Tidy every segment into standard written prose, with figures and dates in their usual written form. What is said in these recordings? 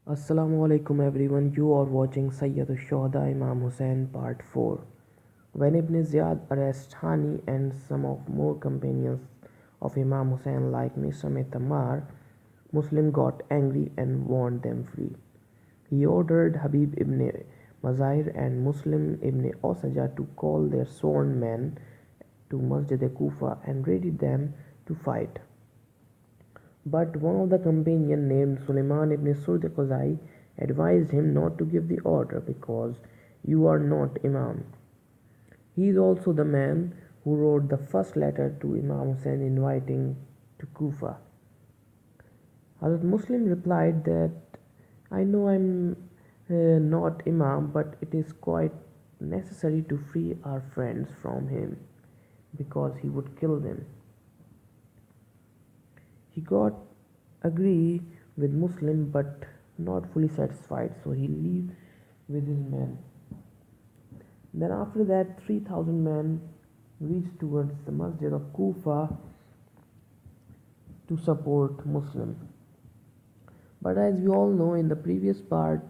Assalamu alaikum everyone. You are watching Sayyid-e-Shuhada Imam Hussein Part 4. When Ibn Ziad arrests Hani and some of more companions of Imam Hussein like Misam Tamar, Muslim got angry and warned them free. He ordered Habib ibn Mazahir and Muslim ibn Osaja to call their sworn men to Masjid-e-Kufa and ready them to fight. But one of the companions named Suleiman ibn Surd-Qazai advised him not to give the order because you are not Imam. He is also the man who wrote the first letter to Imam Hussein inviting to Kufa. Hazrat Muslim replied that I know I'm not Imam, but it is quite necessary to free our friends from him because he would kill them. He got agree with Muslim but not fully satisfied, so he leave with his men. Then after that 3,000 men reached towards the Masjid of Kufa to support Muslim. But as we all know in the previous part,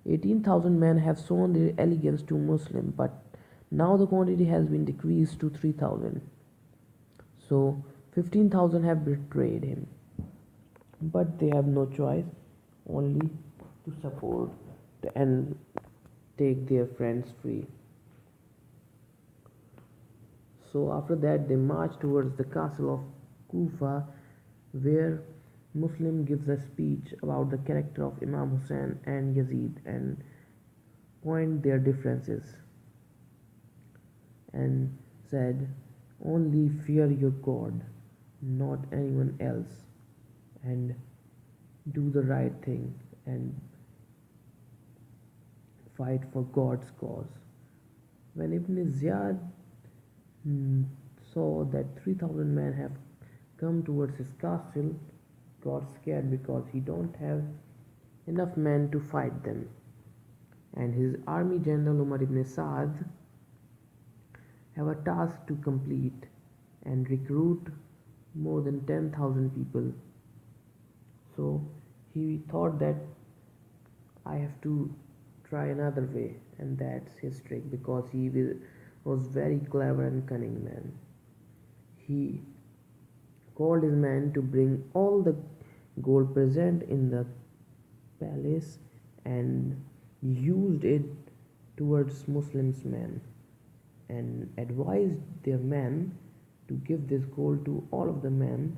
18,000 men have shown their allegiance to Muslim, but now the quantity has been decreased to 3,000. So 15,000 have betrayed him. But they have no choice only to support and take their friends free. So after that they march towards the castle of Kufa where Muslim gives a speech about the character of Imam Hussein and Yazid and point their differences and said only fear your God, not anyone else, and do the right thing and fight for God's cause. When Ibn Ziyad saw that 3,000 men have come towards his castle, got scared because he don't have enough men to fight them. And his army general Umar ibn Saad have a task to complete and recruit more than 10,000 people. So he thought that I have to try another way, and that's his trick because he was very clever and cunning man. He called his men to bring all the gold present in the palace and used it towards Muslims men and advised their men to give this gold to all of the men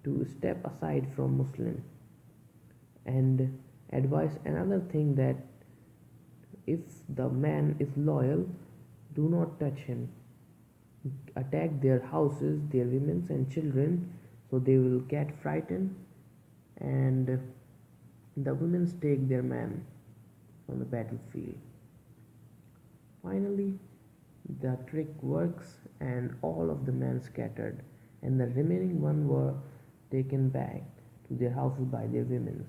to step aside from Muslim and advise another thing that if the man is loyal, do not touch him. Attack their houses, their women and children, so they will get frightened and the women take their men from the battlefield. Finally, the trick works and all of the men scattered and the remaining one were taken back to their houses by their women.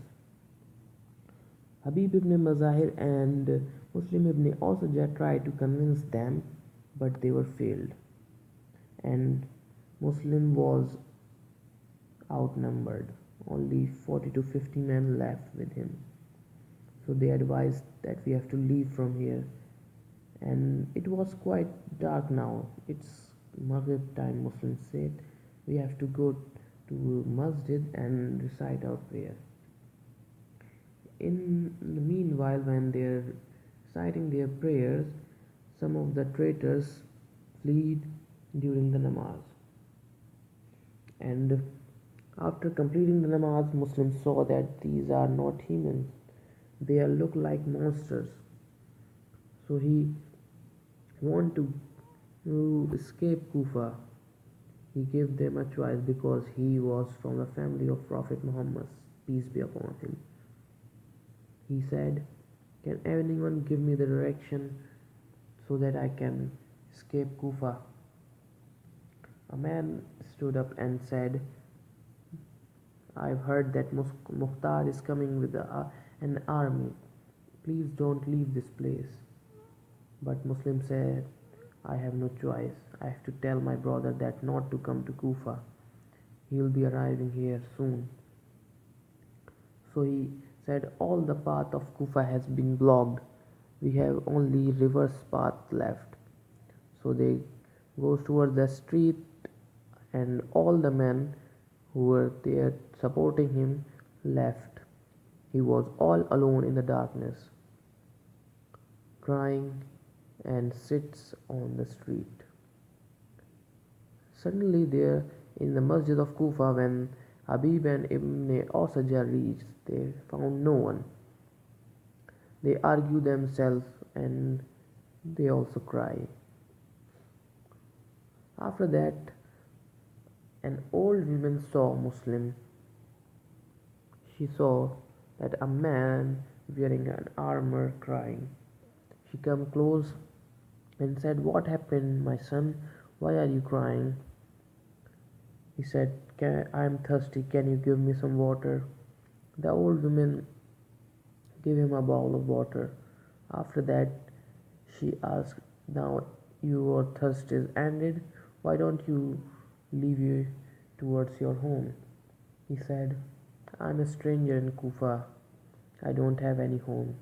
Habib ibn Mazahir and Muslim ibn Osaja tried to convince them, but they were failed, and Muslim was outnumbered. Only 40 to 50 men left with him. So they advised that we have to leave from here. And it was quite dark now. It's Maghrib time, Muslims said. We have to go to Masjid and recite our prayer. In the meanwhile, when they're reciting their prayers, some of the traitors fled during the namaz. And after completing the namaz, Muslims saw that these are not humans, they look like monsters. So he wanted to escape Kufa. He gave them a choice because he was from the family of Prophet Muhammad, peace be upon him. He said, can anyone give me the direction so that I can escape Kufa? A man stood up and said, I've heard that Mukhtar is coming with an army. Please don't leave this place. But Muslim said, I have no choice. I have to tell my brother that not to come to Kufa. He'll be arriving here soon. So he said, all the path of Kufa has been blocked. We have only reverse path left. So they goes towards the street, and all the men who were there supporting him left. He was all alone in the darkness, crying, and sits on the street. Suddenly there in the masjid of Kufa, when Habib and Ibn Osaja reached, they found no one. They argue themselves and they also cry. After that, an old woman saw Muslim. She saw that a man wearing an armor crying. She came close and said, "What happened, my son? Why are you crying?" He said, "I am thirsty. Can you give me some water?" The old woman gave him a bowl of water. After that, she asked, "Now your thirst is ended. Why don't you leave you towards your home?" He said, "I'm a stranger in Kufa. I don't have any home."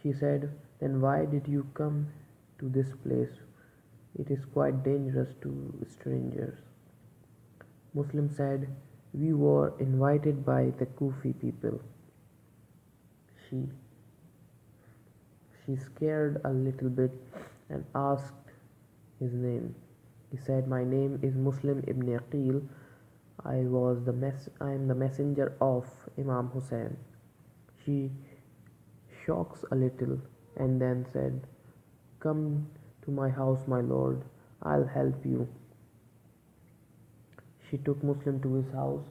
She said, "Then why did you come to this place? It is quite dangerous to strangers." Muslim said, "We were invited by the Kufi people." She she scared a little bit and asked his name. He said, "My name is Muslim ibn Aqil. I am the messenger of Imam Hussein." She shocks a little and then said, "Come to my house, my lord. I'll help you." She took Muslim to his house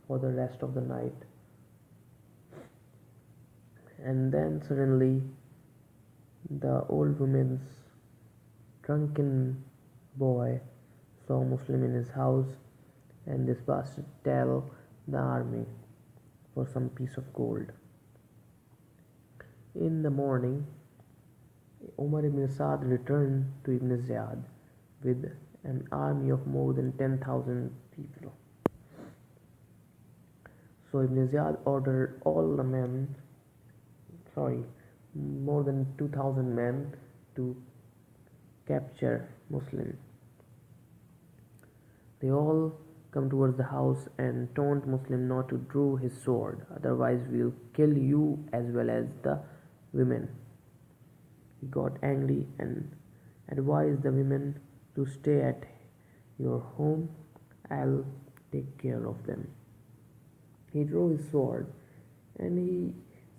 for the rest of the night. And then suddenly the old woman's drunken boy saw Muslim in his house, and this bastard tell the army for some piece of gold. In the morning, Umar ibn Saad returned to Ibn Ziad with an army of more than 10,000 people. So Ibn Ziyad ordered all the men, sorry, more than 2,000 men to capture Muslim. They all come towards the house and taunt Muslim not to draw his sword, otherwise we'll kill you as well as the women. He got angry and advised the women to stay at your home. I'll take care of them. He drew his sword and he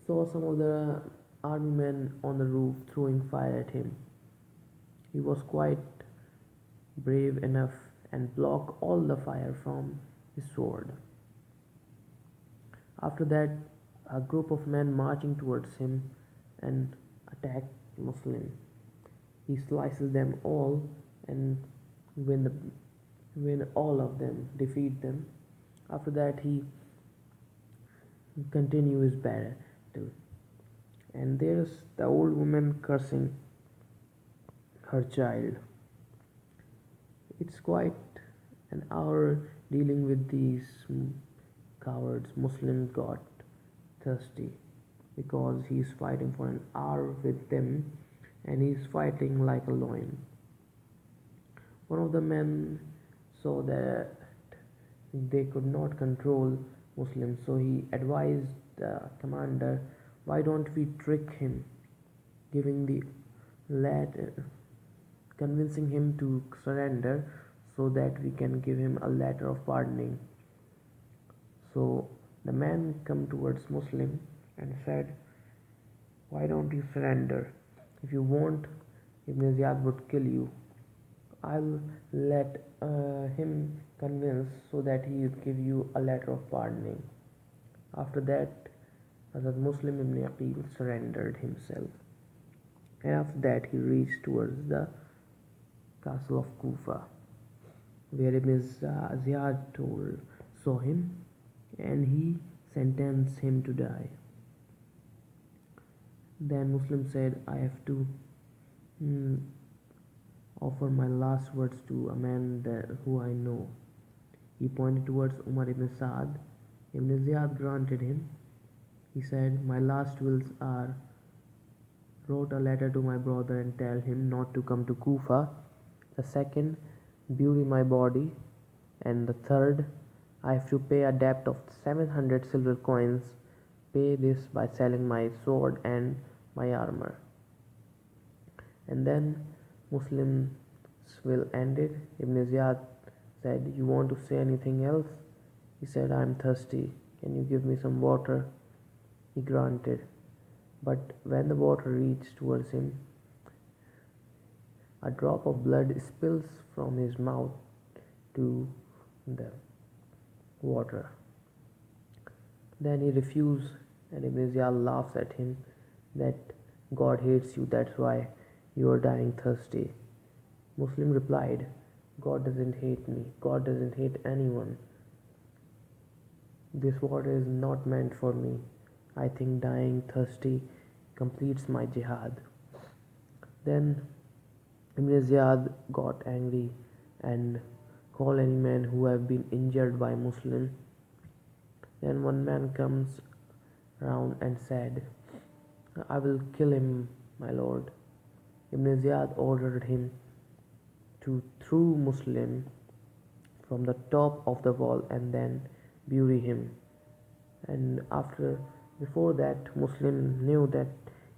saw some of the army men on the roof throwing fire at him. He was quite brave enough and blocked all the fire from his sword. After that, a group of men marching towards him and attack Muslim. He slices them all and win all of them, defeat them. After that, he continues his battle, and there's the old woman cursing her child. It's quite an hour dealing with these cowards. Muslim got thirsty because he's fighting for an hour with them, and he's fighting like a lion. One of the men saw that they could not control Muslims, so he advised the commander, "Why don't we trick him, giving the letter, convincing him to surrender so that we can give him a letter of pardoning." So the man come towards Muslim and said, "Why don't you surrender? If you won't, Ibn Ziyad would kill you. I'll let him convince so that he will give you a letter of pardoning." After that, Hazrat Muslim ibn Aqil surrendered himself, and after that he reached towards the castle of Kufa, where Ibn Ziyad saw him, and he sentenced him to die. Then Muslim said, "I have to offer my last words to a man who I know." He pointed towards Umar ibn Saad Ibn Ziyad granted him. He said, "My last wills are wrote a letter to my brother and tell him not to come to Kufa. The second, bury my body. And the third, I have to pay a debt of 700 silver coins. Pay this by selling my sword and my armor." And then Muslims will ended. Ibn Ziyad said, "You want to say anything else?" He said, "I am thirsty. Can you give me some water?" He granted. But when the water reached towards him, a drop of blood spills from his mouth to the water. Then he refused, and Ibn Ziyad laughs at him that God hates you, that's why you are dying thirsty. Muslim replied, "God doesn't hate me. God doesn't hate anyone. This water is not meant for me. I think dying thirsty completes my jihad." Then Ibn Ziyad got angry and called any man who have been injured by Muslim. Then one man comes round and said, "I will kill him, my lord." Ibn Ziyad ordered him to throw Muslim from the top of the wall and then bury him. And before that, Muslim knew that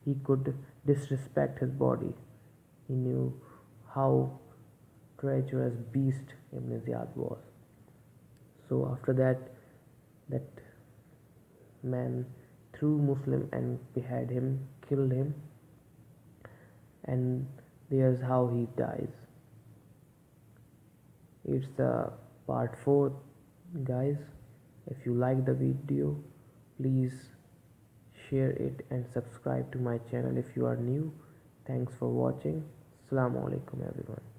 he could disrespect his body. He knew how treacherous beast Ibn Ziyad was. So after that, that man threw Muslim and beheaded him, killed him, and there's how he dies. It's the part 4, guys. If you like the video, please share it and subscribe to my channel if you are new. Thanks for watching. Assalamu alaikum everyone.